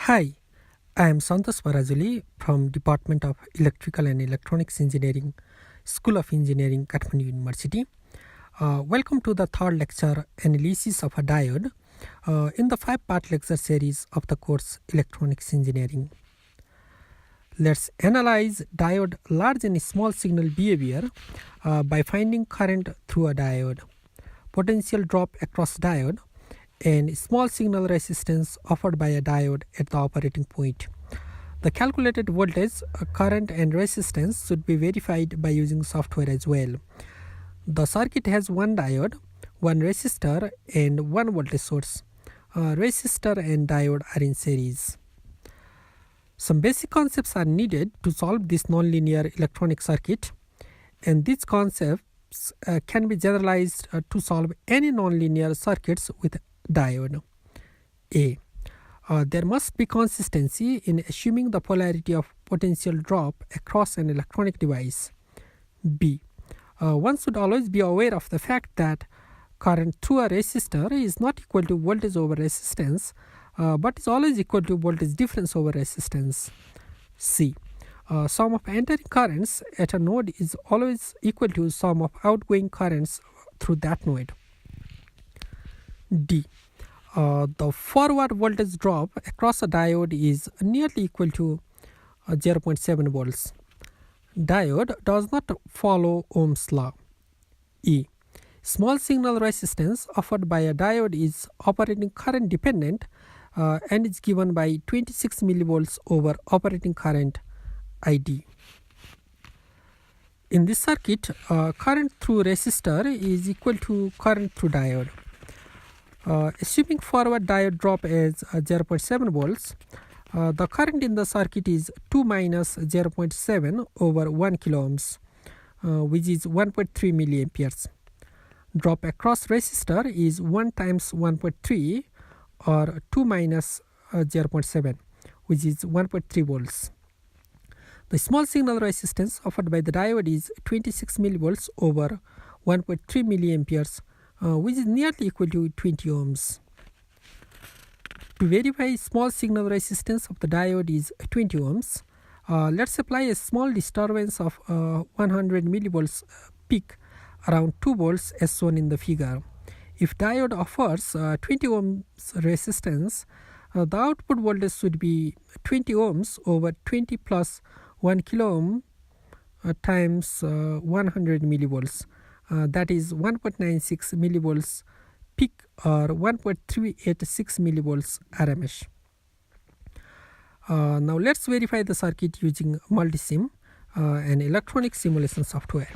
Hi, I am Santosh Parajuli from Department of Electrical and Electronics Engineering, School of Engineering, Kathmandu University. Welcome to the third lecture, Analysis of a Diode, in the 5-part lecture series of the course Electronics Engineering. Let's analyze diode large and small signal behavior by finding current through a diode, potential drop across diode, and small signal resistance offered by a diode at the operating point. The calculated voltage, current and resistance should be verified by using software as well. The circuit has one diode, one resistor and one voltage source. Resistor and diode are in series. Some basic concepts are needed to solve this nonlinear electronic circuit, and these concepts can be generalized to solve any nonlinear circuits with diode. A. There must be consistency in assuming the polarity of potential drop across an electronic device. B. One should always be aware of the fact that current through a resistor is not equal to voltage over resistance, but is always equal to voltage difference over resistance. C. Sum of entering currents at a node is always equal to sum of outgoing currents through that node. D. The forward voltage drop across a diode is nearly equal to 0.7 volts. Diode does not follow Ohm's law. E. Small signal resistance offered by a diode is operating current dependent and is given by 26 millivolts over operating current ID. In this circuit, current through resistor is equal to current through diode. Assuming forward diode drop as 0.7 volts, the current in the circuit is 2 minus 0.7 over 1 kilo ohms, which is 1.3 milliamperes. Drop across resistor is 1 times 1.3 or 2 minus 0.7, which is 1.3 volts. The small signal resistance offered by the diode is 26 millivolts over 1.3 milliamperes, which is nearly equal to 20 ohms. To verify small signal resistance of the diode is 20 ohms, let's apply a small disturbance of 100 millivolts peak around 2 volts as shown in the figure. If diode offers 20 ohms resistance, the output voltage should be 20 ohms over 20 plus 1 kilo ohm times 100 millivolts. That is 1.96 millivolts peak or 1.386 millivolts RMS. Now let's verify the circuit using multisim and electronic simulation software.